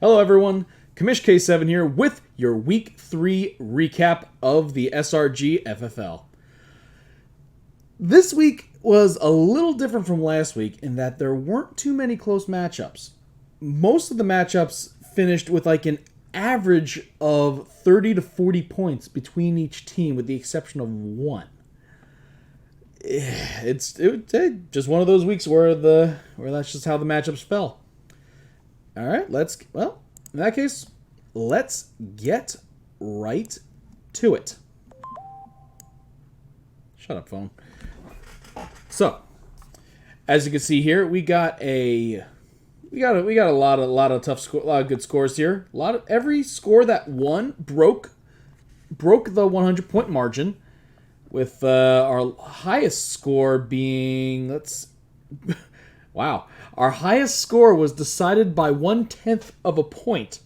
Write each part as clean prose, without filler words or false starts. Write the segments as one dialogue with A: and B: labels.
A: Hello everyone, Commish K7 here with your Week 3 recap of the SRG FFL. This week was a little different from last week in that there weren't too many close matchups. Most of the matchups finished with like an average of 30 to 40 points between each team with the exception of one. It's just one of those weeks where that's just how the matchups fell. All right, in that case, let's get right to it. Shut up, phone. So, as you can see here, we got a lot of tough score, a lot of good scores here. Every score that won broke the 100-point margin, with our highest score being wow. Our highest score was decided by 1/10 of a point,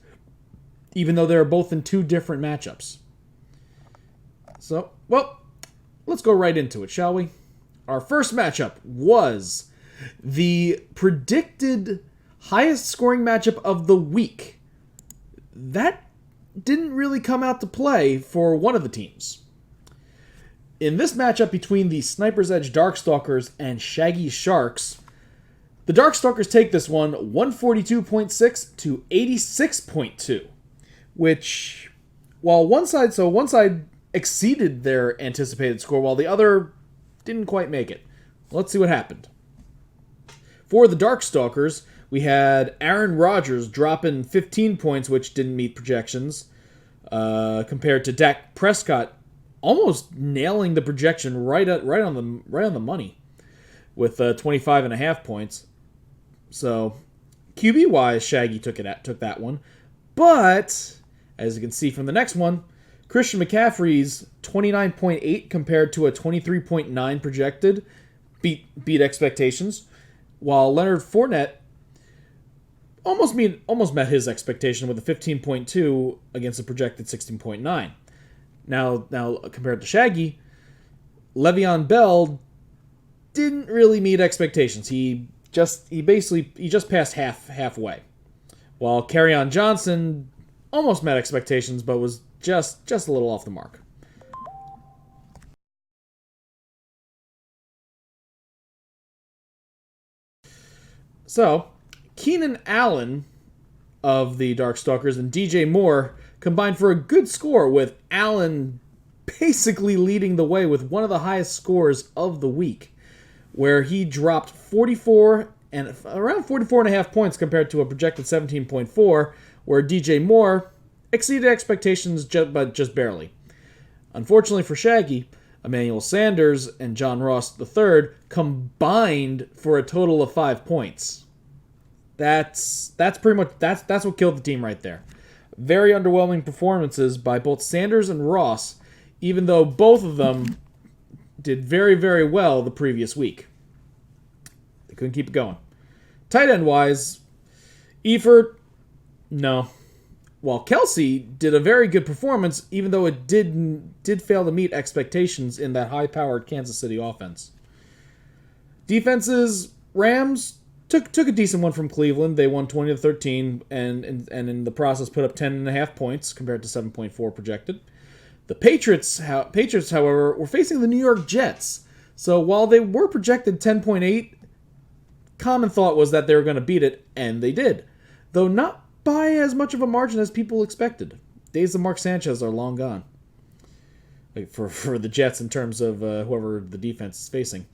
A: even though they were both in two different matchups. So, let's go right into it, shall we? Our first matchup was the predicted highest scoring matchup of the week. That didn't really come out to play for one of the teams. In this matchup between the Sniper's Edge Darkstalkers and Shaggy Sharks, the Darkstalkers take this one 142.6 to 86.2, which, while one side exceeded their anticipated score, while the other didn't quite make it. Let's see what happened. For the Darkstalkers, we had Aaron Rodgers dropping 15 points, which didn't meet projections, compared to Dak Prescott almost nailing the projection right on the money with 25.5 points. So, QB-wise, Shaggy took that one. But, as you can see from the next one, Christian McCaffrey's 29.8 compared to a 23.9 projected beat expectations, while Leonard Fournette almost met his expectation with a 15.2 against a projected 16.9. Now compared to Shaggy, Le'Veon Bell didn't really meet expectations. He just passed halfway, while Kerryon Johnson almost met expectations but was just a little off the mark. So, Keenan Allen of the Darkstalkers and DJ Moore combined for a good score, with Allen basically leading the way with one of the highest scores of the week, where he dropped around 44.5 points compared to a projected 17.4, where DJ Moore exceeded expectations but just barely. Unfortunately for Shaggy, Emmanuel Sanders and John Ross III combined for a total of 5 points. That's pretty much that's what killed the team right there. Very underwhelming performances by both Sanders and Ross, even though both of them did very, very well the previous week. They couldn't keep it going. Tight end wise, Eifert, no. While Kelsey did a very good performance, even though it did fail to meet expectations in that high-powered Kansas City offense. Defenses, Rams took a decent one from Cleveland. They won 20-13, and in the process put up 10.5 points compared to 7.4 projected. The Patriots, however, were facing the New York Jets. So while they were projected 10.8, common thought was that they were going to beat it, and they did, though not by as much of a margin as people expected. Days of Mark Sanchez are long gone, like for the Jets in terms of whoever the defense is facing.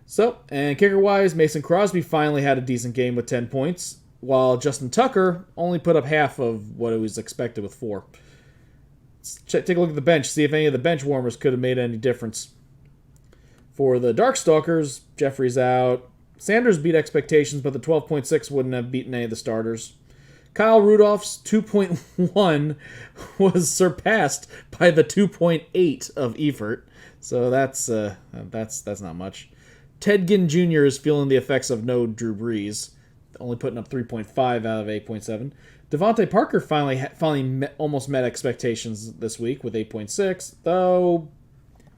A: So, and kicker-wise, Mason Crosby finally had a decent game with 10 points, while Justin Tucker only put up half of what it was expected with 4. Take a look at the bench, see if any of the bench warmers could have made any difference. For the Darkstalkers, Jeffrey's out. Sanders beat expectations, but the 12.6 wouldn't have beaten any of the starters. Kyle Rudolph's 2.1 was surpassed by the 2.8 of Eifert, so that's not much. Ted Ginn Jr. is feeling the effects of no Drew Brees, only putting up 3.5 out of 8.7. Devontae Parker finally almost met expectations this week with 8.6, though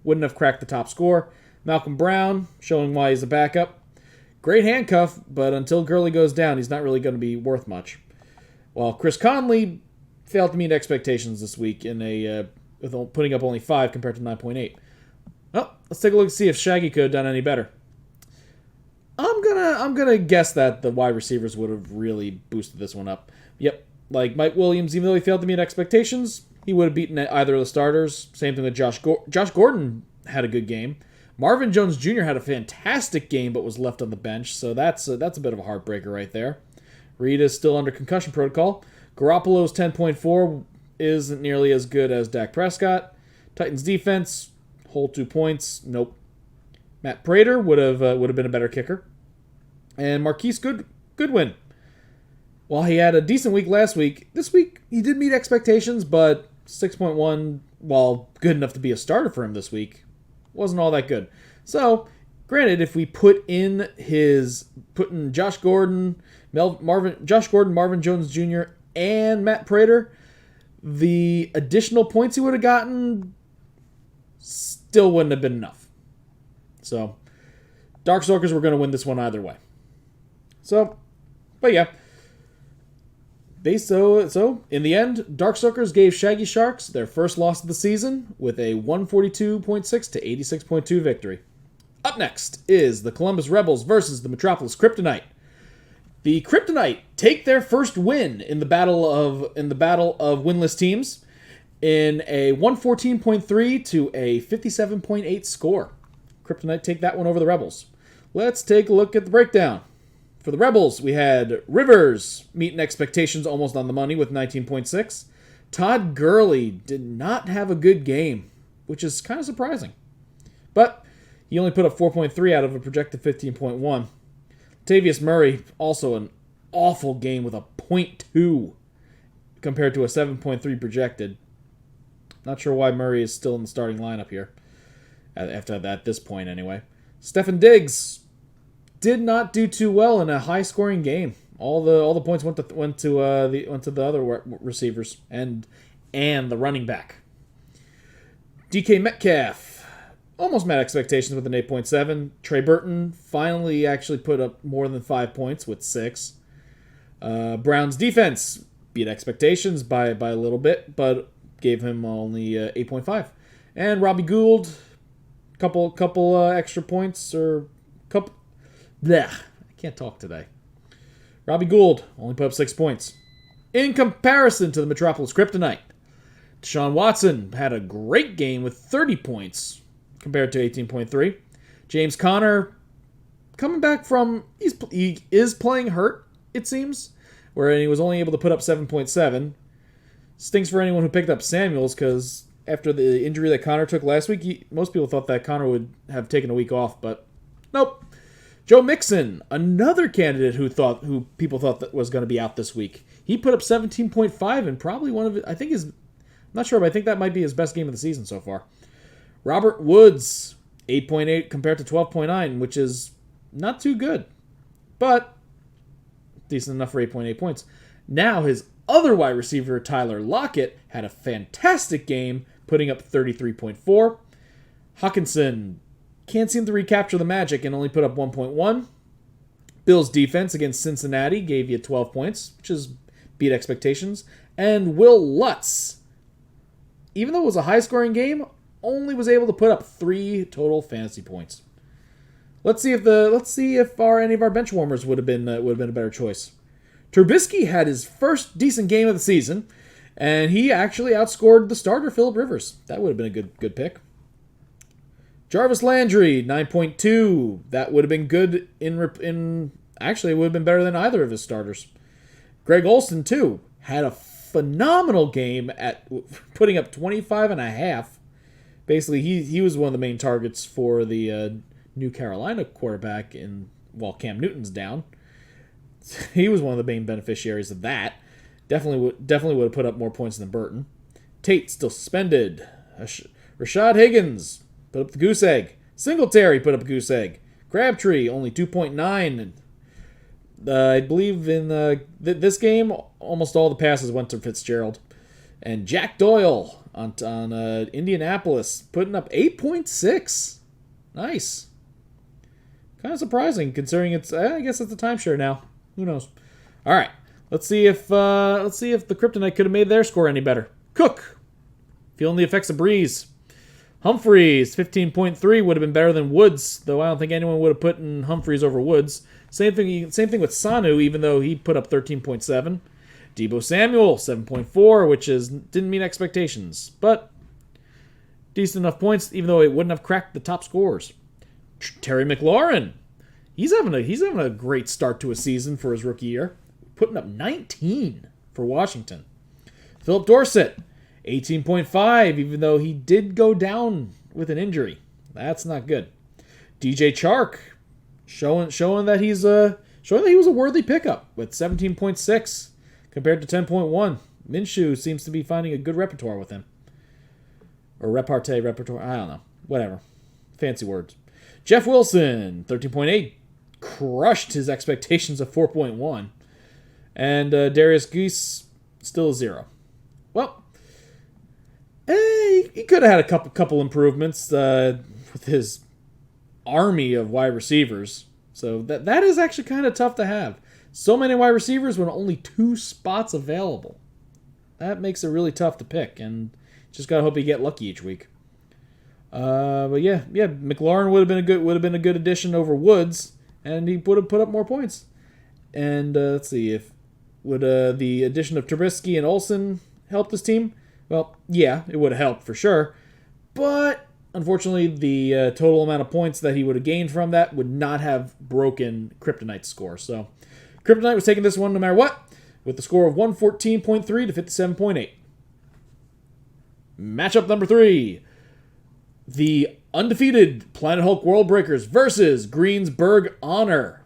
A: wouldn't have cracked the top score. Malcolm Brown, showing why he's a backup. Great handcuff, but until Gurley goes down, he's not really going to be worth much. while Chris Conley failed to meet expectations this week with putting up only 5 compared to 9.8. Well, let's take a look and see if Shaggy could have done any better. I'm gonna guess that the wide receivers would have really boosted this one up. Yep, like Mike Williams, even though he failed to meet expectations, he would have beaten either of the starters. Same thing with Josh Gordon had a good game. Marvin Jones Jr. had a fantastic game, but was left on the bench, so that's a bit of a heartbreaker right there. Reed is still under concussion protocol. Garoppolo's 10.4 isn't nearly as good as Dak Prescott. Titans defense, whole 2 points, nope. Matt Prater would have been a better kicker. And Marquise Goodwin. While he had a decent week last week, this week he did meet expectations, but 6.1, while good enough to be a starter for him this week, wasn't all that good. So, granted, if we put in Josh Gordon, Marvin Jones Jr., and Matt Prater, the additional points he would have gotten still wouldn't have been enough. So, Darkstalkers were going to win this one either way. So, but yeah. So, in the end, Darkstalkers gave Shaggy Sharks their first loss of the season with a 142.6 to 86.2 victory. Up next is the Columbus Rebels versus the Metropolis Kryptonite. The Kryptonite take their first win in the battle of winless teams in a 114.3 to a 57.8 score. Kryptonite take that one over the Rebels. Let's take a look at the breakdown. For the Rebels, we had Rivers meeting expectations almost on the money with 19.6. Todd Gurley did not have a good game, which is kind of surprising. But he only put up 4.3 out of a projected 15.1. Latavius Murray, also an awful game with a 0.2 compared to a 7.3 projected. Not sure why Murray is still in the starting lineup here. At this point, anyway. Stefan Diggs did not do too well in a high-scoring game. All the points went to the other receivers and the running back. DK Metcalf almost met expectations with an 8.7. Trey Burton finally actually put up more than 5 points with 6. Brown's defense beat expectations by a little bit, but gave him only 8.5. And Robbie Gould, couple extra points or couple. Blech, I can't talk today. Robbie Gould only put up 6 points. In comparison to the Metropolis Kryptonite, Deshaun Watson had a great game with 30 points compared to 18.3. James Conner coming back from he is playing hurt, it seems, where he was only able to put up 7.7. Stinks for anyone who picked up Samuels because after the injury that Conner took last week, most people thought that Conner would have taken a week off, but nope. Joe Mixon, another candidate who people thought that was going to be out this week. He put up 17.5 and probably one of it. I'm not sure, but I think that might be his best game of the season so far. Robert Woods, 8.8 compared to 12.9, which is not too good, but decent enough for 8.8 points. Now his other wide receiver, Tyler Lockett, had a fantastic game, putting up 33.4. Hawkinson can't seem to recapture the magic and only put up 1.1. Bills defense against Cincinnati gave you 12 points, which is beat expectations. And Will Lutz, even though it was a high-scoring game, only was able to put up 3 total fantasy points. Let's see if any of our bench warmers would have been a better choice. Trubisky had his first decent game of the season, and he actually outscored the starter Phillip Rivers. That would have been a good pick. Jarvis Landry, 9.2. That would have been good actually, it would have been better than either of his starters. Greg Olsen, too, had a phenomenal game at putting up 25.5. Basically, he was one of the main targets for the New Carolina quarterback while Cam Newton's down. He was one of the main beneficiaries of that. Definitely would have put up more points than Burton. Tate still suspended. Rashad Higgins put up the goose egg. Singletary put up a goose egg. Crabtree only 2.9. I believe in this game, almost all the passes went to Fitzgerald. And Jack Doyle on Indianapolis putting up 8.6. Nice. Kind of surprising considering I guess it's a timeshare now. Who knows? All right. Let's see if the Kryptonite could have made their score any better. Cook, feeling the effects of Breeze. Humphreys, 15.3 would have been better than Woods, though I don't think anyone would have put in Humphreys over Woods. Same thing with Sanu, even though he put up 13.7. Deebo Samuel, 7.4, which didn't meet expectations, but decent enough points, even though it wouldn't have cracked the top scores. Terry McLaurin, he's having a great start to a season for his rookie year, putting up 19 for Washington. Philip Dorsett, 18.5, even though he did go down with an injury. That's not good. DJ Chark, showing that he was a worthy pickup with 17.6 compared to 10.1. Minshew seems to be finding a good repertoire with him. Or repartee, I don't know. Whatever. Fancy words. Jeff Wilson, 13.8. Crushed his expectations of 4.1. And Darius Geese, still a 0. Well, he could have had a couple improvements with his army of wide receivers. So that is actually kind of tough to have. So many wide receivers when only 2 spots available. That makes it really tough to pick, and just gotta hope you get lucky each week. But yeah, McLaurin would have been a good addition over Woods, and he would have put up more points. And let's see if the addition of Trubisky and Olsen help this team. Well, yeah, it would have helped for sure, but unfortunately, the total amount of points that he would have gained from that would not have broken Kryptonite's score. So, Kryptonite was taking this one no matter what, with the score of 114.3 to 57.8. Matchup number 3. The undefeated Planet Hulk World Breakers versus Greensburg Honor.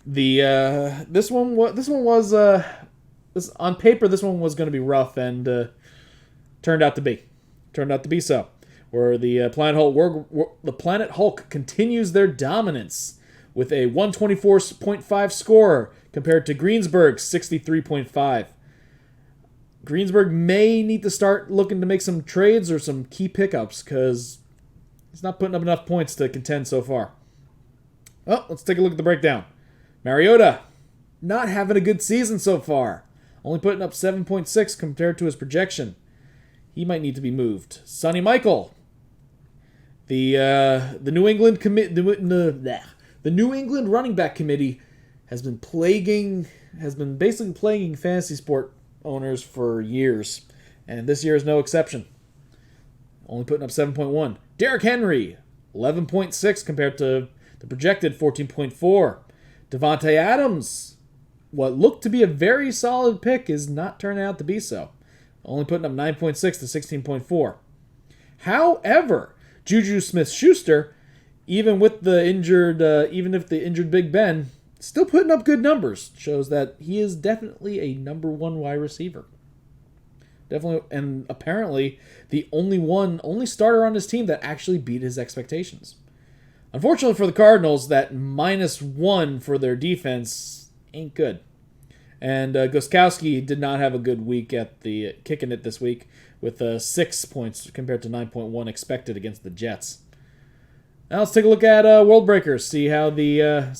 A: This one was on paper this one was going to be rough, and turned out to be so. Where the Planet Hulk continues their dominance with a 124.5 score compared to Greensburg's 63.5. Greensburg may need to start looking to make some trades or some key pickups because he's not putting up enough points to contend so far. Well, let's take a look at the breakdown. Mariota, not having a good season so far. Only putting up 7.6 compared to his projection. He might need to be moved. Sonny Michael, the New England the New England running back committee has been basically plaguing fantasy sport owners for years, and this year is no exception. Only putting up 7.1. Derrick Henry, 11.6 compared to the projected 14.4. Devontae Adams, what looked to be a very solid pick, is not turning out to be so. Only putting up 9.6 to 16.4. However, Juju Smith-Schuster, even if the injured Big Ben, still putting up good numbers. Shows that he is definitely a number 1 wide receiver. Definitely, and apparently the only starter on his team that actually beat his expectations. Unfortunately for the Cardinals, that -1 for their defense ain't good. And Gostkowski did not have a good week at the kicking it this week with 6 points compared to 9.1 expected against the Jets. Now let's take a look at World Breakers. See how the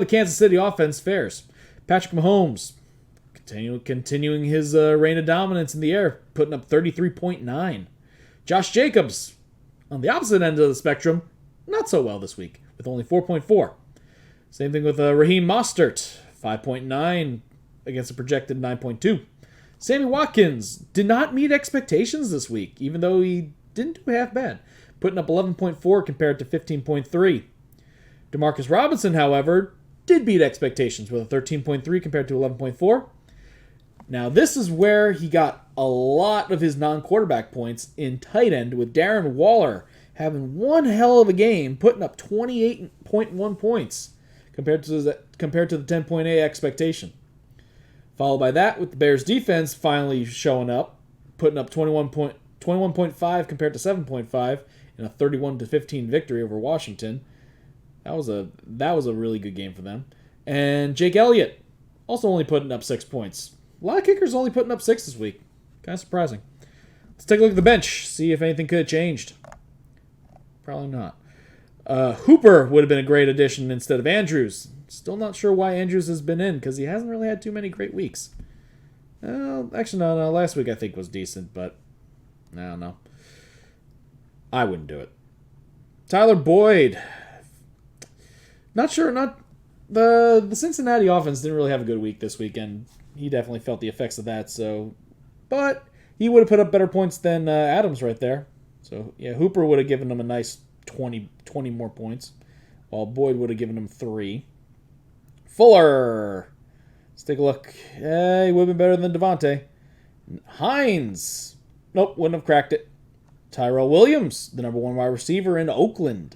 A: Kansas City offense fares. Patrick Mahomes continuing his reign of dominance in the air, putting up 33.9. Josh Jacobs, on the opposite end of the spectrum, not so well this week with only 4.4. Same thing with Raheem Mostert, 5.9 against a projected 9.2. Sammy Watkins did not meet expectations this week, even though he didn't do half bad, putting up 11.4 compared to 15.3. Demarcus Robinson, however, did beat expectations with a 13.3 compared to 11.4. Now, this is where he got a lot of his non-quarterback points in tight end, with Darren Waller having one hell of a game, putting up 28.1 points compared to the 10.8 expectation. Followed by that with the Bears defense finally showing up, putting up 21.5 compared to 7.5 in a 31-15 victory over Washington. That was a really good game for them. And Jake Elliott also only putting up 6 points. A lot of kickers only putting up 6 this week. Kind of surprising. Let's take a look at the bench, see if anything could have changed. Probably not. Hooper would have been a great addition instead of Andrews. Still not sure why Andrews has been in, because he hasn't really had too many great weeks. Actually, no. Last week I think was decent, but I don't know. I wouldn't do it. Tyler Boyd. Not sure. The Cincinnati offense didn't really have a good week this weekend. He definitely felt the effects of that. So, but he would have put up better points than Adams right there. So yeah, Hooper would have given him a nice 20 more points, while Boyd would have given him 3. Fuller. Let's take a look. He would have been better than Devontae. Hines. Nope, wouldn't have cracked it. Tyrell Williams, the number 1 wide receiver in Oakland.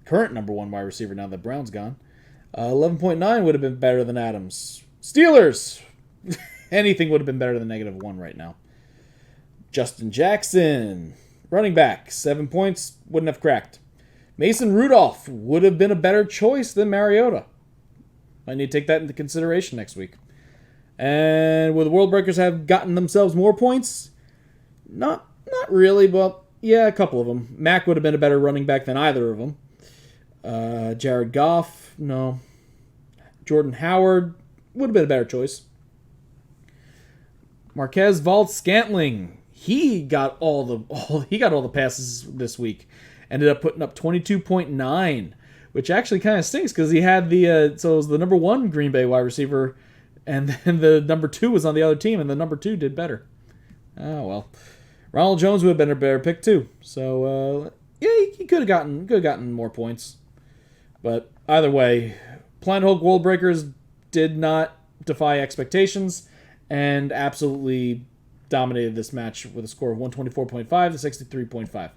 A: Current number 1 wide receiver now that Brown's gone. 11.9 would have been better than Adams. Steelers. Anything would have been better than -1 right now. Justin Jackson. Running back. 7 points. Wouldn't have cracked. Mason Rudolph would have been a better choice than Mariota. Might need to take that into consideration next week. And would the World Breakers have gotten themselves more points? Not really, but yeah, a couple of them. Mack would have been a better running back than either of them. Jared Goff, no. Jordan Howard would have been a better choice. Marquez Valdes-Scantling, he got all the passes this week. Ended up putting up 22.9, which actually kind of stinks because he had so it was the number 1 Green Bay wide receiver, and then the number 2 was on the other team, and the number 2 did better. Oh well. Ronald Jones would have been a better pick too. So yeah, he could have gotten more points. But either way, Planet Hulk World Breakers did not defy expectations and absolutely dominated this match with a score of 124.5 to 63.5.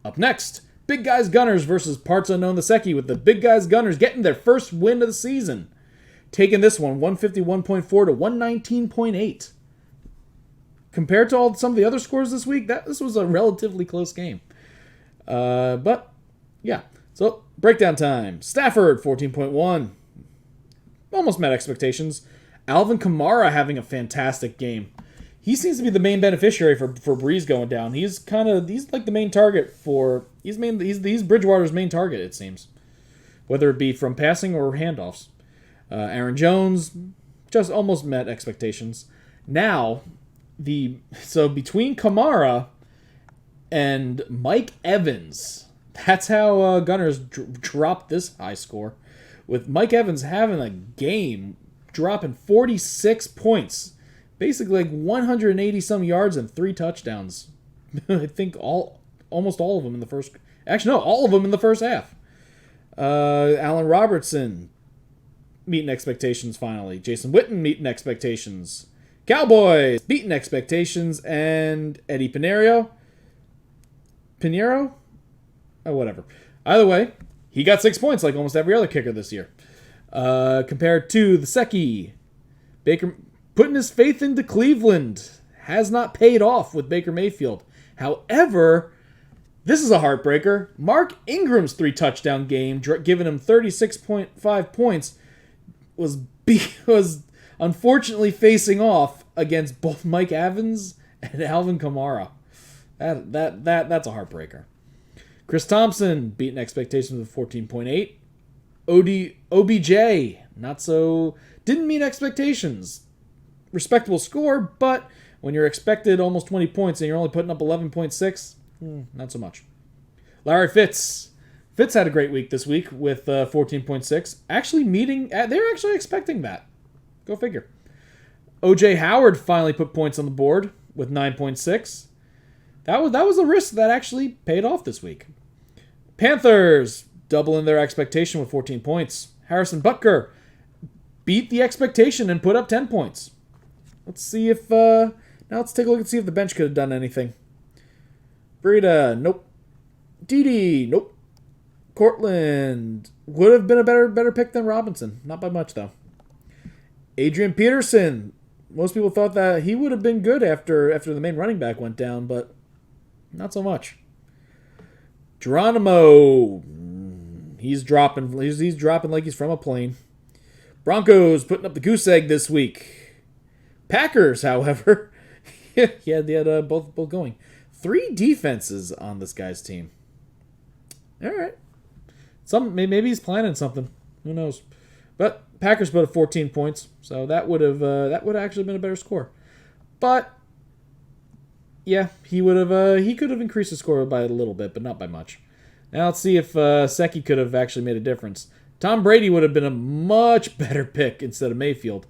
A: Up next, Big Guys Gunners versus Parts Unknown the Secchi, with the Big Guys Gunners getting their first win of the season. Taking this one 151.4 to 119.8. Compared to some of the other scores this week, this was a relatively close game. But, yeah. So, breakdown time. Stafford, 14.1. Almost met expectations. Alvin Kamara having a fantastic game. He seems to be the main beneficiary for Breeze going down. He's like the main target for... He's Bridgewater's main target, it seems. Whether it be from passing or handoffs. Aaron Jones just almost met expectations. Now... So between Kamara and Mike Evans, that's how Gunners dropped this high score. With Mike Evans having a game, dropping 46 points. Basically like 180 some yards and 3 touchdowns. I think almost all of them in the first... Actually, no, all of them in the first half. Allen Robertson meeting expectations finally. Jason Witten meeting expectations. Cowboys beating expectations, and Eddie Pinheiro? Oh, whatever. Either way, he got 6 points like almost every other kicker this year. Compared to the Secchi, Baker putting his faith into Cleveland has not paid off with Baker Mayfield. However, this is a heartbreaker. Mark Ingram's 3-touchdown game, giving him 36.5 points, was unfortunately facing off against both Mike Evans and Alvin Kamara. That's a heartbreaker. Chris Thompson beating expectations with 14.8. OBJ didn't meet expectations. Respectable score, but when you're expected almost 20 points and you're only putting up 11.6, not so much. Larry Fitz had a great week this week with 14.6. They're actually expecting that. Go figure. O.J. Howard finally put points on the board with 9.6. That was a risk that actually paid off this week. Panthers doubling their expectation with 14 points. Harrison Butker beat the expectation and put up 10 points. Let's see if... now let's take a look and see if the bench could have done anything. Breida, nope. Dede, nope. Cortland would have been a better pick than Robinson. Not by much, though. Adrian Peterson. Most people thought that he would have been good after the main running back went down, but not so much. Geronimo. He's dropping. He's dropping like he's from a plane. Broncos putting up the goose egg this week. Packers, however, they had both going. 3 defenses on this guy's team. All right. Maybe he's planning something. Who knows? But Packers put up 14 points, so that would have actually been a better score. But yeah, he could have increased the score by a little bit, but not by much. Now let's see if Secchi could have actually made a difference. Tom Brady would have been a much better pick instead of Mayfield.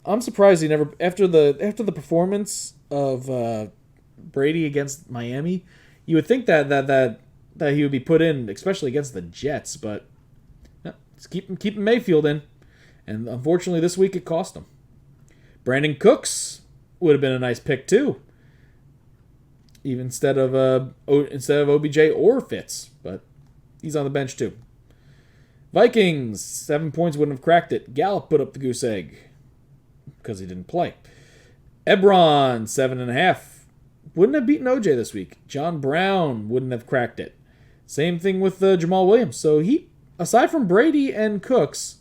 A: I'm surprised he never after the performance of Brady against Miami, you would think that he would be put in, especially against the Jets, but just keep Mayfield in, and unfortunately this week it cost him. Brandon Cooks would have been a nice pick too, even instead of OBJ or Fitz, but he's on the bench too. Vikings 7 points, wouldn't have cracked it. Gallup put up the goose egg because he didn't play. Ebron 7.5 wouldn't have beaten OJ this week. John Brown wouldn't have cracked it. Same thing with Jamal Williams. So he, aside from Brady and Cooks,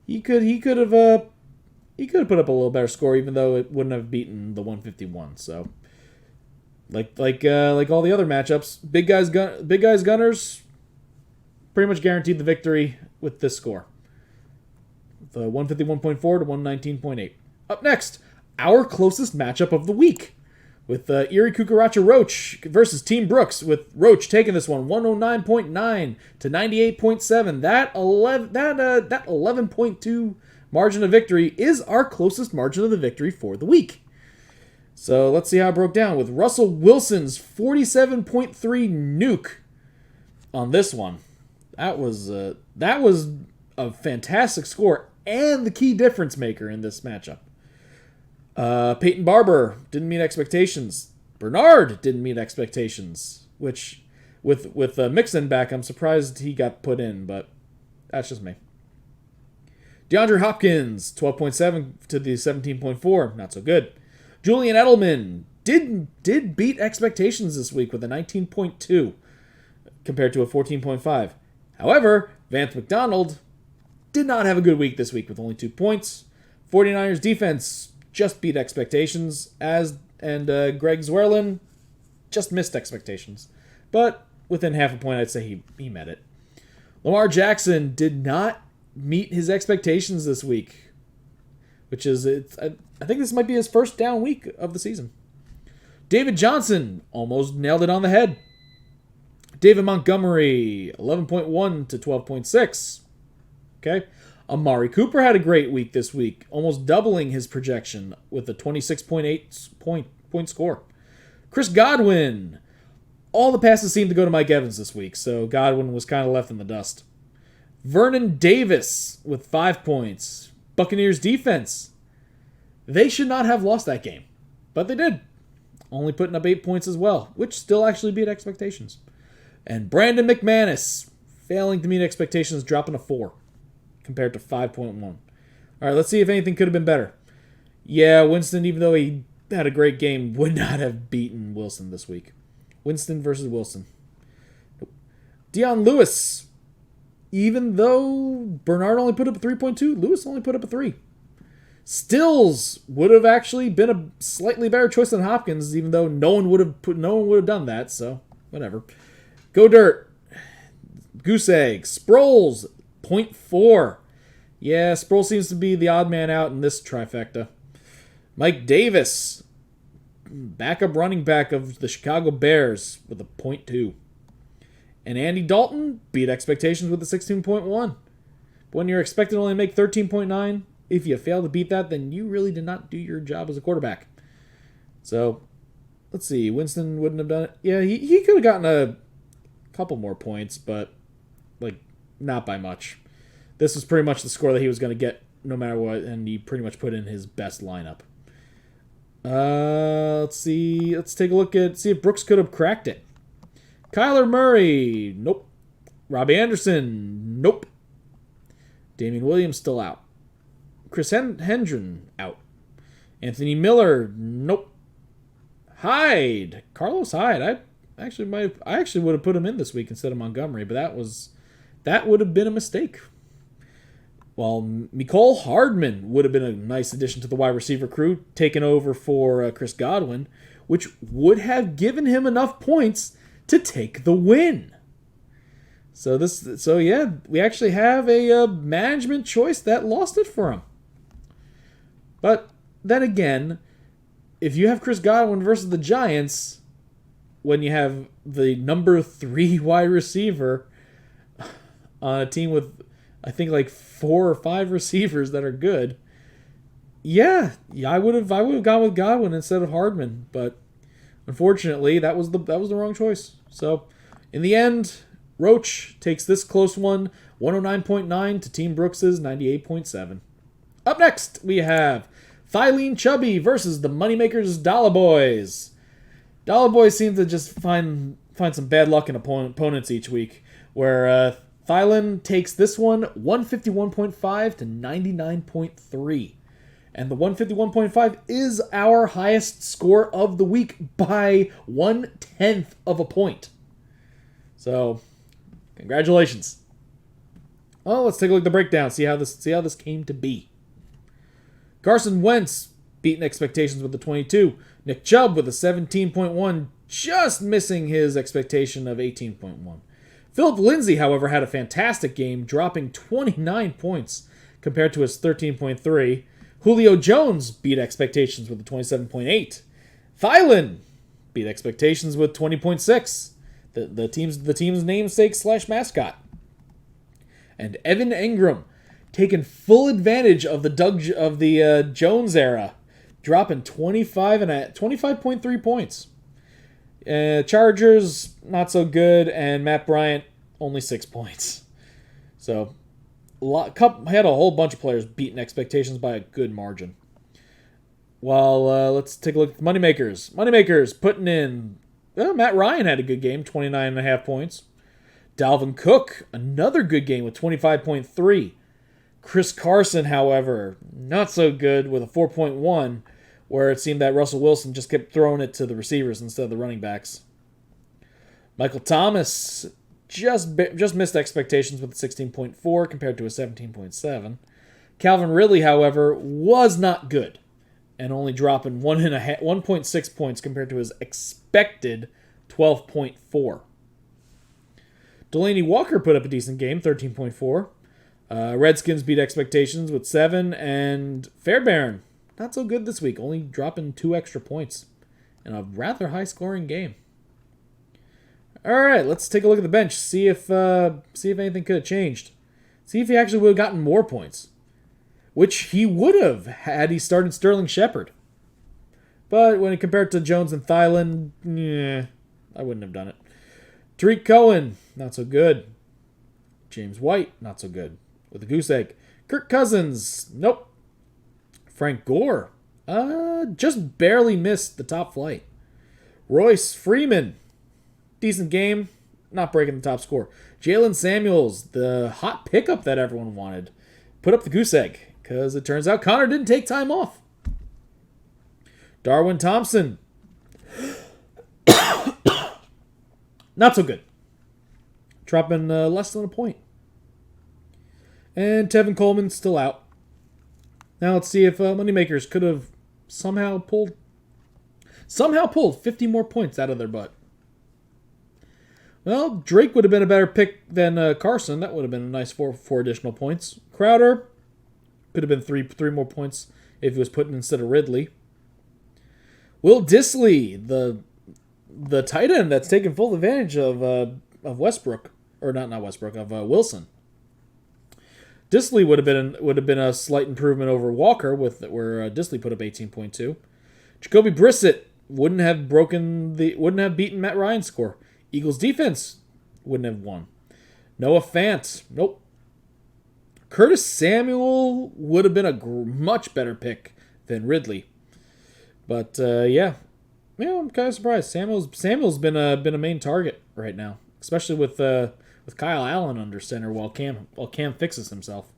A: he could have put up a little better score, even though it wouldn't have beaten the 151. So like all the other matchups, big guys Gunners pretty much guaranteed the victory with this score. The 151.4 to 119.8. Up next, our closest matchup of the week, with Erie Cucaracha Roach versus Team Brooks, with Roach taking this one 109.9 to 98.7. That 11.2 margin of victory is our closest margin of the victory for the week. So let's see how it broke down with Russell Wilson's 47.3 nuke on this one. That was a fantastic score and the key difference maker in this matchup. Peyton Barber didn't meet expectations. Bernard didn't meet expectations, which with Mixon back, I'm surprised he got put in, but that's just me. DeAndre Hopkins 12.7 to the 17.4, not so good. Julian Edelman did beat expectations this week with a 19.2 compared to a 14.5. However, Vance McDonald did not have a good week this week with only 2 points. 49ers defense just beat expectations, and Greg Zwerlin just missed expectations. But within half a point, I'd say he met it. Lamar Jackson did not meet his expectations this week, which is, I think this might be his first down week of the season. David Johnson almost nailed it on the head. David Montgomery, 11.1 to 12.6. Okay. Amari Cooper had a great week this week, almost doubling his projection with a 26.8 point score. Chris Godwin. All the passes seemed to go to Mike Evans this week, so Godwin was kind of left in the dust. Vernon Davis with 5 points. Buccaneers defense. They should not have lost that game, but they did. Only putting up 8 points as well, which still actually beat expectations. And Brandon McManus, failing to meet expectations, dropping a 4 compared to 5.1. All right, let's see if anything could have been better. Yeah, Winston, even though he had a great game, would not have beaten Wilson this week. Winston versus Wilson. Nope. Deion Lewis, even though Bernard only put up a 3.2, Lewis only put up a 3. Stills would have actually been a slightly better choice than Hopkins, even though no one would have done that, so whatever. Go Dirt. Goose Egg. Sproles, 0.4. Yeah, Sproles seems to be the odd man out in this trifecta. Mike Davis, backup running back of the Chicago Bears, with a 0.2. And Andy Dalton beat expectations with a 16.1. But when you're expected to only make 13.9, if you fail to beat that, then you really did not do your job as a quarterback. So, let's see. Winston wouldn't have done it. Yeah, he could have gotten a couple more points, but not by much. This was pretty much the score that he was going to get no matter what, and he pretty much put in his best lineup. Let's see. Let's take a look see if Brooks could have cracked it. Kyler Murray, nope. Robbie Anderson, nope. Damian Williams still out. Chris Hendren out. Anthony Miller, nope. Carlos Hyde. I actually would have put him in this week instead of Montgomery, but that would have been a mistake. While Mecole Hardman would have been a nice addition to the wide receiver crew, taking over for Chris Godwin, which would have given him enough points to take the win. So yeah, we actually have a management choice that lost it for him. But then again, if you have Chris Godwin versus the Giants, when you have the number 3 wide receiver on a team with, I think, like 4 or 5 receivers that are good, yeah, I would have gone with Godwin instead of Hardman. But unfortunately, that was the wrong choice. So in the end, Roach takes this close one, 109.9 to Team Brooks's 98.7. Up next, we have Thylene Chubby versus the Moneymakers Dollar Boys. Dollar Boys seem to just find some bad luck in opponents each week, where Thylene takes this one, 151.5 to 99.3. And the 151.5 is our highest score of the week by 1/10 of a point. So, congratulations. Well, let's take a look at the breakdown, see how this came to be. Carson Wentz beating expectations with the 22. Nick Chubb with a 17.1, just missing his expectation of 18.1. Philip Lindsay, however, had a fantastic game, dropping 29 points compared to his 13.3. Julio Jones beat expectations with a 27.8. Thylene beat expectations with 20.6. The team's namesake / mascot. And Evan Engram taking full advantage of the Jones era, dropping 25.3 points. Chargers not so good, and Matt Bryant only 6 points. So had a whole bunch of players beating expectations by a good margin. Well, let's take a look at the Moneymakers. Moneymakers putting in. Matt Ryan had a good game, 29.5 points. Dalvin Cook, another good game with 25.3. Chris Carson, however, not so good with a 4.1, where it seemed that Russell Wilson just kept throwing it to the receivers instead of the running backs. Michael Thomas just missed expectations with a 16.4 compared to a 17.7. Calvin Ridley, however, was not good, and only dropping 1.6 points compared to his expected 12.4. Delaney Walker put up a decent game, 13.4. Redskins beat expectations with 7, and Fairbairn, not so good this week, only dropping 2 extra points in a rather high-scoring game. All right, let's take a look at the bench, see if anything could have changed. See if he actually would have gotten more points, which he would have had he started Sterling Shepard. But when compared to Jones and Thylene, I wouldn't have done it. Tariq Cohen, not so good. James White, not so good. With a goose egg. Kirk Cousins, nope. Frank Gore, just barely missed the top flight. Royce Freeman, decent game, not breaking the top score. Jalen Samuels, the hot pickup that everyone wanted, put up the goose egg, because it turns out Connor didn't take time off. Darwin Thompson, not so good. Dropping less than a point. And Tevin Coleman still out. Now let's see if Moneymakers could have somehow pulled 50 more points out of their butt. Well, Drake would have been a better pick than Carson. That would have been a nice four additional points. Crowder could have been three more points if he was put in instead of Ridley. Will Dissly, the tight end that's taken full advantage of Westbrook, or not Westbrook, of Wilson. Dissly would have been a slight improvement over Walker, where Dissly put up 18.2. Jacoby Brissett wouldn't have beaten Matt Ryan's score. Eagles defense wouldn't have won. Noah Fant, nope. Curtis Samuel would have been a much better pick than Ridley. But I'm kind of surprised. Samuel's been a main target right now, especially with Kyle Allen under center while Cam fixes himself.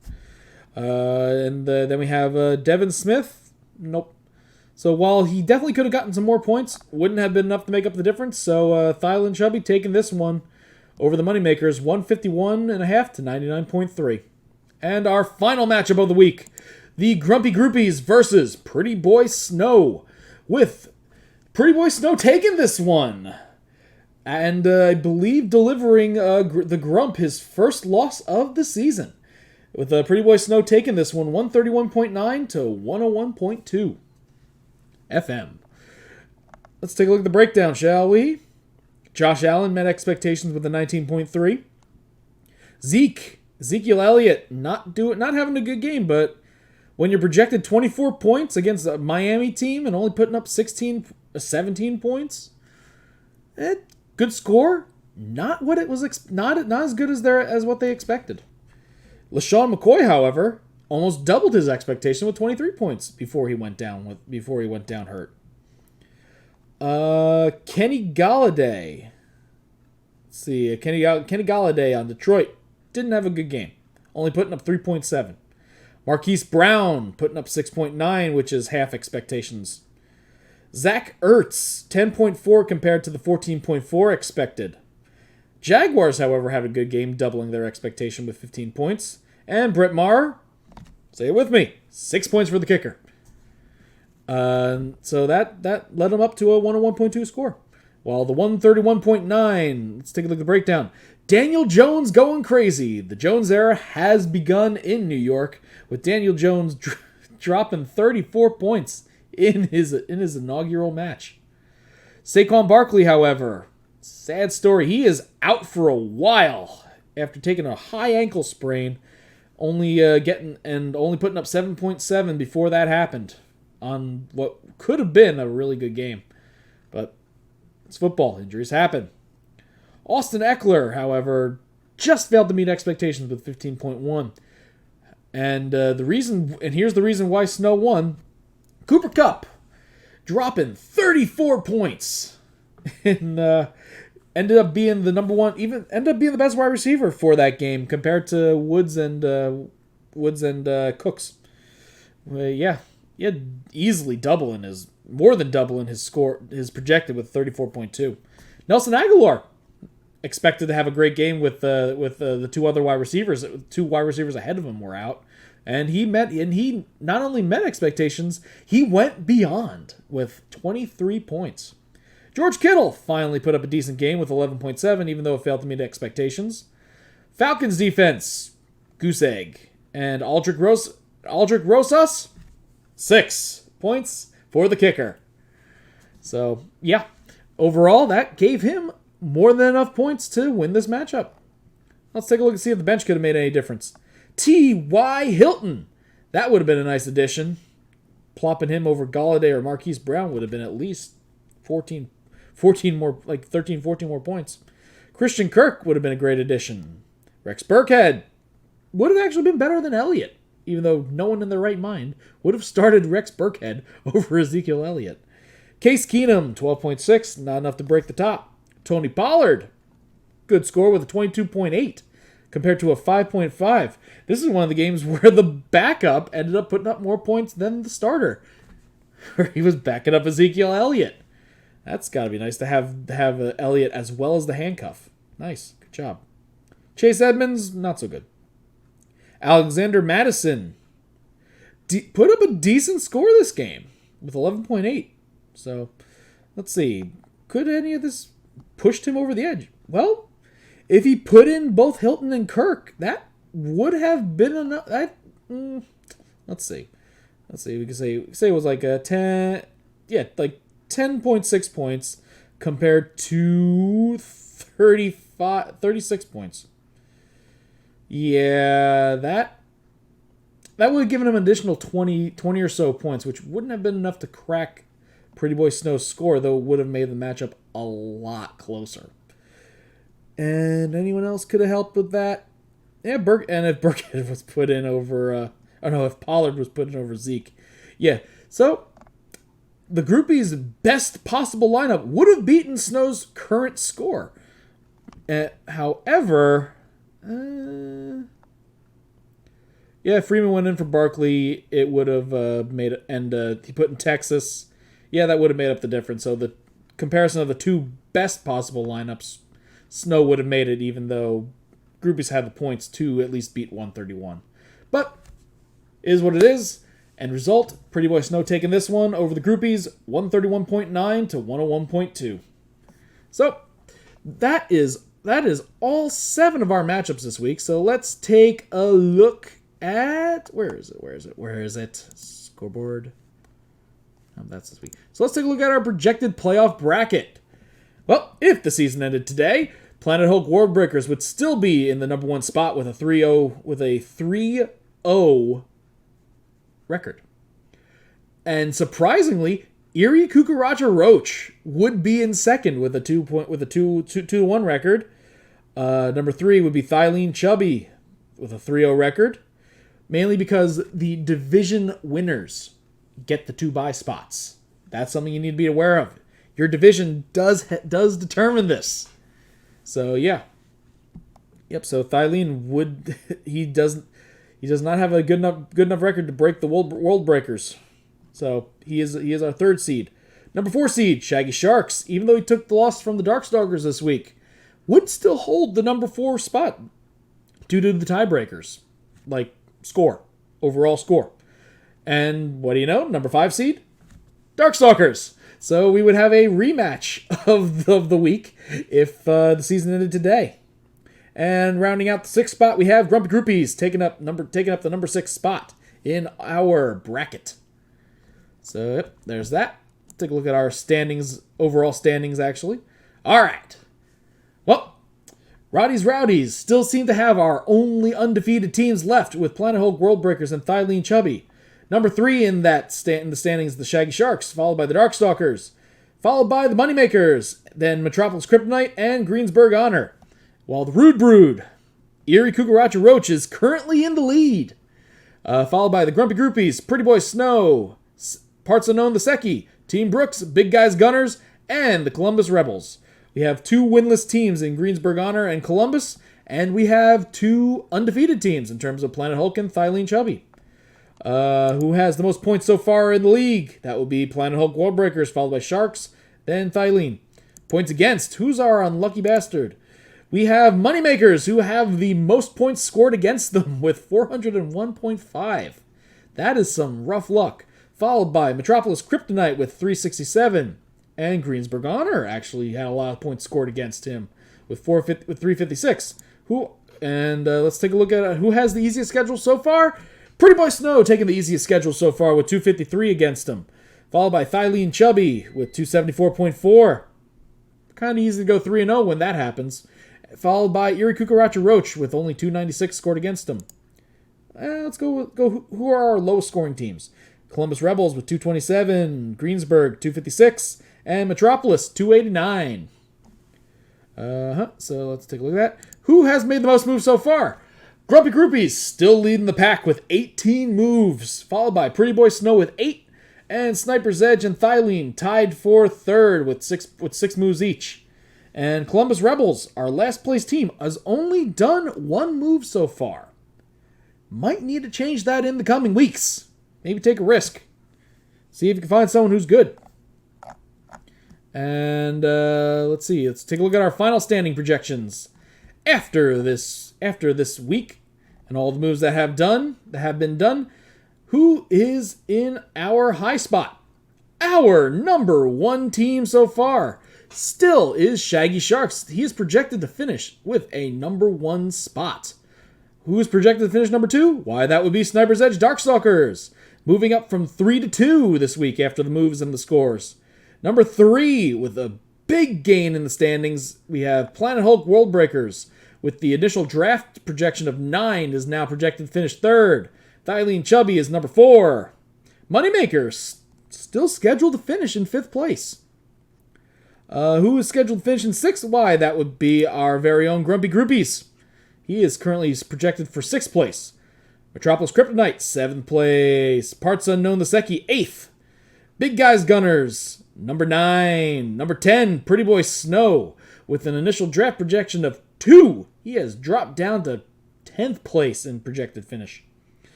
A: And then we have Devin Smith. Nope. So while he definitely could have gotten some more points, wouldn't have been enough to make up the difference. So Thylene Chubby taking this one over the Moneymakers, 151.5 to 99.3. And our final matchup of the week, the Grumpy Groupies versus Pretty Boy Snow, with Pretty Boy Snow taking this one. And I believe delivering the Grump his first loss of the season. With Pretty Boy Snow taking this one 131.9 to 101.2 FM. Let's take a look at the breakdown, shall we? Josh Allen met expectations with a 19.3. Ezekiel Elliott not having a good game, but when you're projected 24 points against a Miami team and only putting up 17 points, good score. Not what it was. Not as good as what they expected. LaShawn McCoy, however, almost doubled his expectation with 23 points before he went down hurt. Kenny Galladay. Let's see. Kenny Galladay on Detroit didn't have a good game. Only putting up 3.7. Marquise Brown putting up 6.9, which is half expectations. Zach Ertz, 10.4 compared to the 14.4 expected. Jaguars, however, have a good game, doubling their expectation with 15 points. And Brett Maher, say it with me, 6 points for the kicker. So that led him up to a 101.2 score. While the 131.9, let's take a look at the breakdown. Daniel Jones going crazy. The Jones era has begun in New York, with Daniel Jones dropping 34 points in his inaugural match. Saquon Barkley, however, sad story. He is out for a while after taking a high ankle sprain, only putting up 7.7 before that happened on what could have been a really good game. But it's football. Injuries happen. Austin Eckler, however, just failed to meet expectations with 15.1. And here's the reason why Snow won. Cooper Kupp dropping 34 points and ended up being the number one, ended up being the best wide receiver for that game compared to Woods and Cooks. Easily more than doubling his score, his projected with 34.2. Nelson Aguilar expected to have a great game with the two other wide receivers. Two wide receivers ahead of him were out, and he not only met expectations, he went beyond with 23 points. George Kittle finally put up a decent game with 11.7, even though it failed to meet expectations. Falcons defense, goose egg, and Aldrick Rosas, 6 points for the kicker. So yeah, overall that gave him more than enough points to win this matchup. Let's take a look and see if the bench could have made any difference. T.Y. Hilton. That would have been a nice addition. Plopping him over Galladay or Marquise Brown would have been at least 13, 14 more points. Christian Kirk would have been a great addition. Rex Burkhead would have actually been better than Elliott, even though no one in their right mind would have started Rex Burkhead over Ezekiel Elliott. Case Keenum, 12.6, not enough to break the top. Tony Pollard, good score with a 22.8 compared to a 5.5. This is one of the games where the backup ended up putting up more points than the starter, where he was backing up Ezekiel Elliott. That's got to be nice to have Elliott as well as the handcuff. Nice, good job. Chase Edmonds, not so good. Alexander Madison put up a decent score this game with 11.8. So, let's see. Could any of this pushed him over the edge? Well, if he put in both Hilton and Kirk, that would have been enough. Let's see. We could say it was like a 10.6 points compared to 36 points. Yeah, that would have given him an additional 20 or so points, which wouldn't have been enough to crack Pretty Boy Snow's score, though it would have made the matchup a lot closer. And anyone else could have helped with that? Yeah, if Burkhead was put in over... if Pollard was put in over Zeke. Yeah, so the groupies' best possible lineup would have beaten Snow's current score. However... Freeman went in for Barkley. It would have made it... And he put in Texas... Yeah, that would have made up the difference. So the comparison of the two best possible lineups, Snow would have made it, even though groupies had the points to at least beat 131. But it is what it is. End result, Pretty Boy Snow taking this one over the groupies, 131.9 to 101.2. So that is all 7 of our matchups this week. So let's take a look at where is it? Scoreboard. Oh, that's this week. So let's take a look at our projected playoff bracket. Well, if the season ended today, Planet Hulk World Breakers would still be in the number 1 spot with a 3-0 record. And surprisingly, Erie Kukaracha Roach would be in second with a 2-1 record. Number 3 would be Thylene Chubby with a 3-0 record, mainly because the division winners get the 2 bye spots. That's something you need to be aware of. Your division does determine this. So yeah. Yep, so Thylene he does not have a good enough record to break the world breakers. So he is our 3rd seed. Number 4 seed, Shaggy Sharks, even though he took the loss from the Darkstalkers this week, would still hold the number 4 spot due to the tiebreakers, like overall score. And what do you know? Number 5 seed, Darkstalkers. So we would have a rematch of the week if the season ended today. And rounding out the 6th spot, we have Grumpy Groupies taking up the number 6 spot in our bracket. So yep, there's that. Let's take a look at our overall standings actually. All right. Well, Roddy's Rowdies still seem to have our only undefeated teams left with Planet Hulk World Breakers and Thylene Chubby. Number 3 in the standings, the Shaggy Sharks, followed by the Darkstalkers, followed by the Moneymakers, then Metropolis Kryptonite and Greensburg Honor. While the Rude Brood, Erie Kukaracha Roach is currently in the lead, followed by the Grumpy Groupies, Pretty Boy Snow, Parts Unknown the Secchi, Team Brooks, Big Guys Gunners, and the Columbus Rebels. We have 2 winless teams in Greensburg Honor and Columbus, and we have 2 undefeated teams in terms of Planet Hulk and Thylene Chubby. Who has the most points so far in the league? That would be Planet Hulk World Breakers, followed by Sharks, then Thylene. Points against, who's our unlucky bastard? We have Moneymakers, who have the most points scored against them with 401.5. That is some rough luck. Followed by Metropolis Kryptonite with 367. And Greensburg Honor actually had a lot of points scored against him with 356. Let's take a look at who has the easiest schedule so far. Pretty Boy Snow taking the easiest schedule so far with 253 against him. Followed by Thylene Chubby with 274.4. Kind of easy to go 3-0 when that happens. Followed by Erie Kukaracha Roach with only 296 scored against him. Let's go. Who are our lowest scoring teams? Columbus Rebels with 227, Greensburg 256, and Metropolis 289. So let's take a look at that. Who has made the most moves so far? Grumpy Groupies still leading the pack with 18 moves, followed by Pretty Boy Snow with 8, and Sniper's Edge and Thylene tied for 3rd with 6 moves each. And Columbus Rebels, our last place team, has only done 1 move so far. Might need to change that in the coming weeks. Maybe take a risk. See if you can find someone who's good. And let's see. Let's take a look at our final standing projections after this week and all the moves that have been done. Who is in our high spot? Our number 1 team so far still is Shaggy Sharks. He is projected to finish with a number 1 spot. Who is projected to finish number 2? Why, that would be Sniper's Edge Darkstalkers, moving up from 3-2 this week after the moves and the scores. Number 3, with a big gain in the standings, we have Planet Hulk World Breakers, with the initial draft projection of 9, is now projected to finish 3rd. Thylene Chubby is number 4. Moneymakers, still scheduled to finish in 5th place. Who is scheduled to finish in 6th? Why, that would be our very own Grumpy Groupies. He is currently projected for 6th place. Metropolis Kryptonite, 7th place. Parts Unknown the Secchi, 8th. Big Guys Gunners, number 9. Number 10, Pretty Boy Snow, with an initial draft projection of 2. He has dropped down to 10th place in projected finish.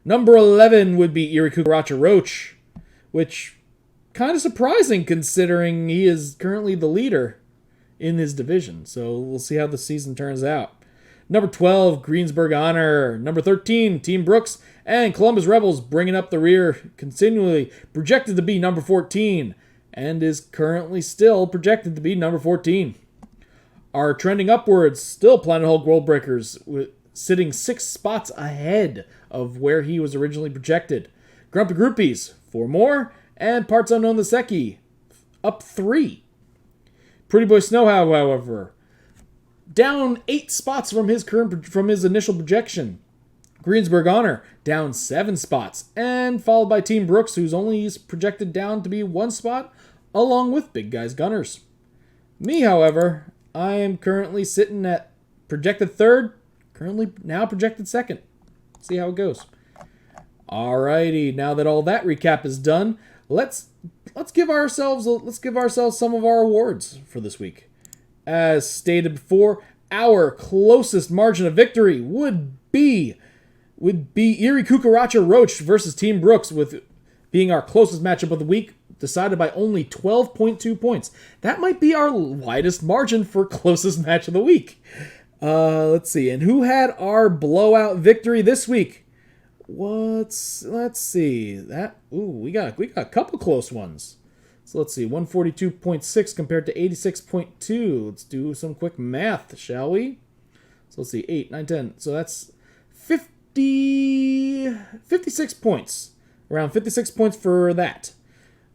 A: Number 11 would be Erie Kukaracha Roach, which kind of surprising considering he is currently the leader in his division. So we'll see how the season turns out. Number 12, Greensburg Honor. Number 13, Team Brooks. And Columbus Rebels bringing up the rear, continually projected to be number 14. And is currently still projected to be number 14. are trending upwards. Still Planet Hulk World Breakers sitting 6 spots ahead of where he was originally projected. Grumpy Groupies, 4 more. And Parts Unknown the Seki, up 3. Pretty Boy Snow, however, down 8 spots from his initial projection. Greensburg Honor, down 7 spots. And followed by Team Brooks, who's only projected down to be 1 spot, along with Big Guys Gunners. Me, however, I am currently sitting at projected 3rd, currently now projected 2nd. See how it goes. Alrighty, now that all that recap is done, let's give ourselves some of our awards for this week. As stated before, our closest margin of victory would be Erie Cucaracha Roach versus Team Brooks, with being our closest matchup of the week, decided by only 12.2 points. That might be our widest margin for closest match of the week. Let's see. And who had our blowout victory this week? Let's see. We got a couple close ones. So let's see. 142.6 compared to 86.2. Let's do some quick math, shall we? So let's see. 8, 9, 10. So that's 56 points. Around 56 points for that.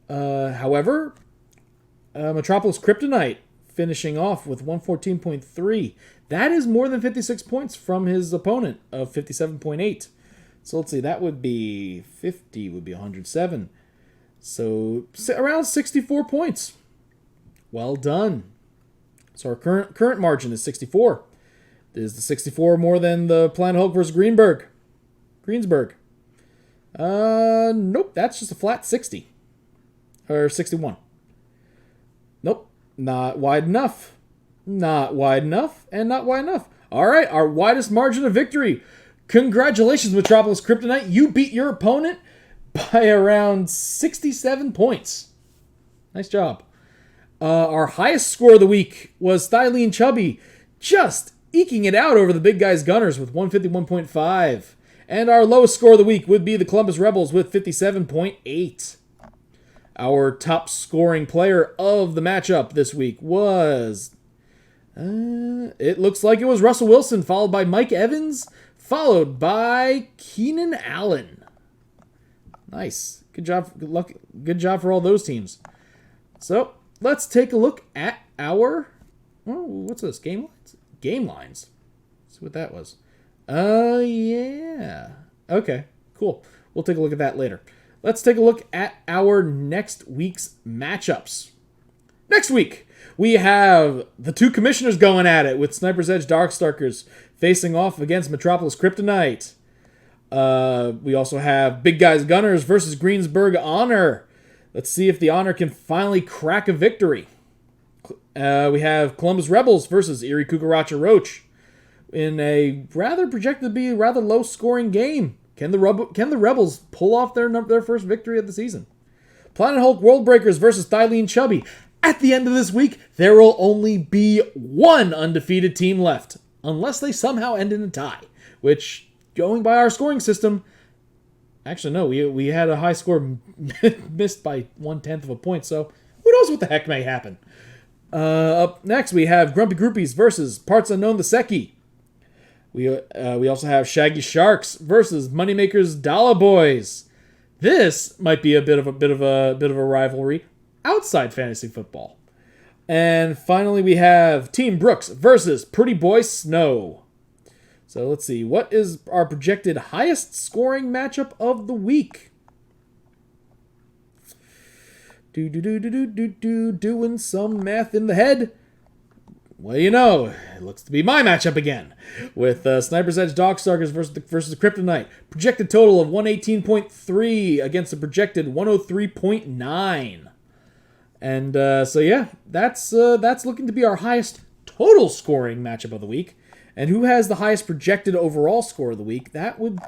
A: However, Metropolis Kryptonite finishing off with 114.3. That is more than 56 points from his opponent of 57.8. So let's see, that would be 50, would be 107. So around 64 points. Well done. So our current margin is 64. Is the 64 more than the Planet Hulk versus Greensburg? Nope, that's just a flat 60. Or 61. Nope, not wide enough. Not wide enough, and not wide enough. All right, our widest margin of victory. Congratulations, Metropolis Kryptonite. You beat your opponent by around 67 points. Nice job. Our highest score of the week was Thylene Chubby, just eking it out over the Big Guys Gunners with 151.5. And our lowest score of the week would be the Columbus Rebels with 57.8. Our top scoring player of the matchup this week was... it looks like it was Russell Wilson, followed by Mike Evans, followed by Keenan Allen. Nice. Good job. Good job for all those teams. So, let's take a look at our... Oh, what's this? Game lines? Game lines. Let's see what that was. Yeah. Okay, cool. We'll take a look at that later. Let's take a look at our next week's matchups. Next week, we have the two commissioners going at it, with Sniper's Edge Darkstalkers facing off against Metropolis Kryptonite. We also have Big Guys Gunners versus Greensburg Honor. Let's see if the Honor can finally crack a victory. We have Columbus Rebels versus Erie Cucaracha Roach in a projected to be a rather low-scoring game. Can the Rebels pull off their first victory of the season? Planet Hulk World Breakers versus Thylene Chubby. At the end of this week, there will only be one undefeated team left, unless they somehow end in a tie, which, going by our scoring system, actually no, we had a high score missed by 1/10 of a point, so who knows what the heck may happen. Up next, we have Grumpy Groupies versus Parts Unknown the Seki. We also have Shaggy Sharks versus Moneymakers Dollar Boys. This might be a bit of a rivalry outside fantasy football. And finally, we have Team Brooks versus Pretty Boy Snow. So let's see, what is our projected highest scoring matchup of the week? Doing some math in the head. Well, you know, it looks to be my matchup again, with Sniper's Edge Darkstalkers versus the Kryptonite. Projected total of 118.3 against a projected 103.9. And so yeah, that's looking to be our highest total scoring matchup of the week. And who has the highest projected overall score of the week? That would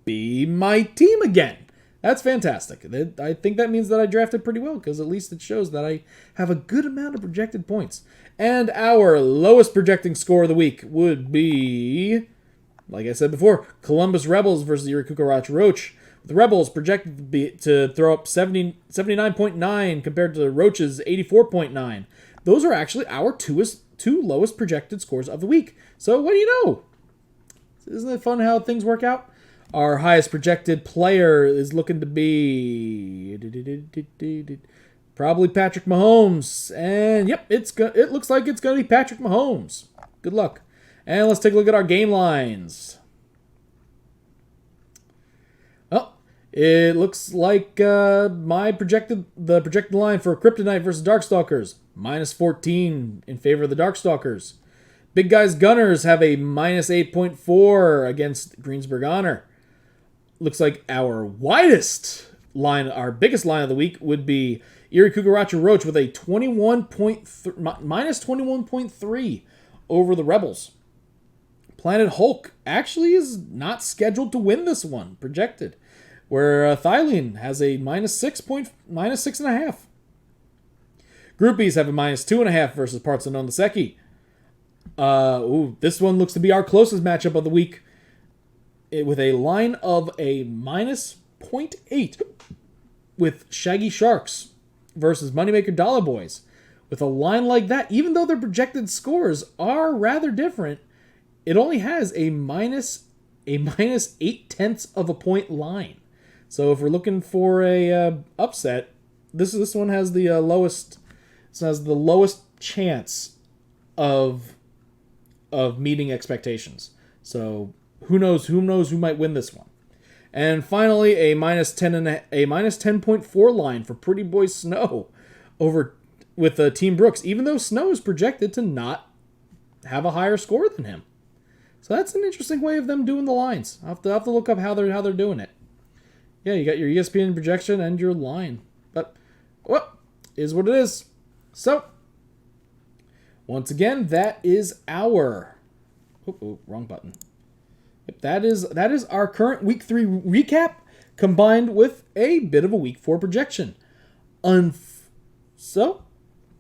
A: be my team again. That's fantastic. I think that means that I drafted pretty well, because at least it shows that I have a good amount of projected points. And our lowest projecting score of the week would be, like I said before, Columbus Rebels versus Erie Cucaracha Roach. The Rebels projected to throw up 79.9 compared to the Roach's 84.9. Those are actually our two two lowest projected scores of the week. So what do you know? Isn't it fun how things work out? Our highest projected player is looking to be probably Patrick Mahomes. And yep, it looks like it's going to be Patrick Mahomes. Good luck. And let's take a look at our game lines. Oh, it looks like the projected line for Kryptonite versus Darkstalkers, -14 in favor of the Darkstalkers. Big Guys Gunners have a -8.4 against Greensburg Honor. Looks like our widest line, our biggest line of the week would be Erie Cucaracha Roach with a -21.3 over the Rebels. Planet Hulk actually is not scheduled to win this one, projected, where Thylene has a -6.5. Groupies have a -2.5 versus Parts Unknown Seki. This one looks to be our closest matchup of the week, with a line of a -0.8 with Shaggy Sharks versus Moneymaker Dollar Boys. With a line like that, even though their projected scores are rather different, it only has a -0.8 of a point line. So if we're looking for a upset, this one has the lowest. This has the lowest chance of meeting expectations. So who knows who might win this one. And finally, a -10.4 line for Pretty Boy Snow over with Team Brooks, even though Snow is projected to not have a higher score than him. So that's an interesting way of them doing the lines. I'll have to look up how they're doing it. Yeah, you got your ESPN projection and your line. But what is what it is. So once again, that is our wrong button. Yep, that is our current week 3 recap combined with a bit of a week 4 projection. So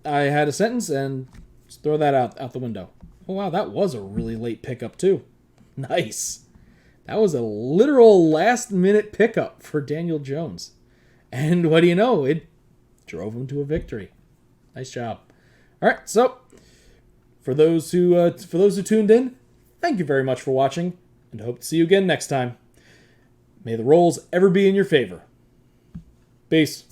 A: I had a sentence and just throw that out the window. Oh wow, that was a really late pickup too. Nice. That was a literal last minute pickup for Daniel Jones. And what do you know? It drove him to a victory. Nice job. All right, so for those who tuned in, thank you very much for watching, and hope to see you again next time. May the rolls ever be in your favor. Peace.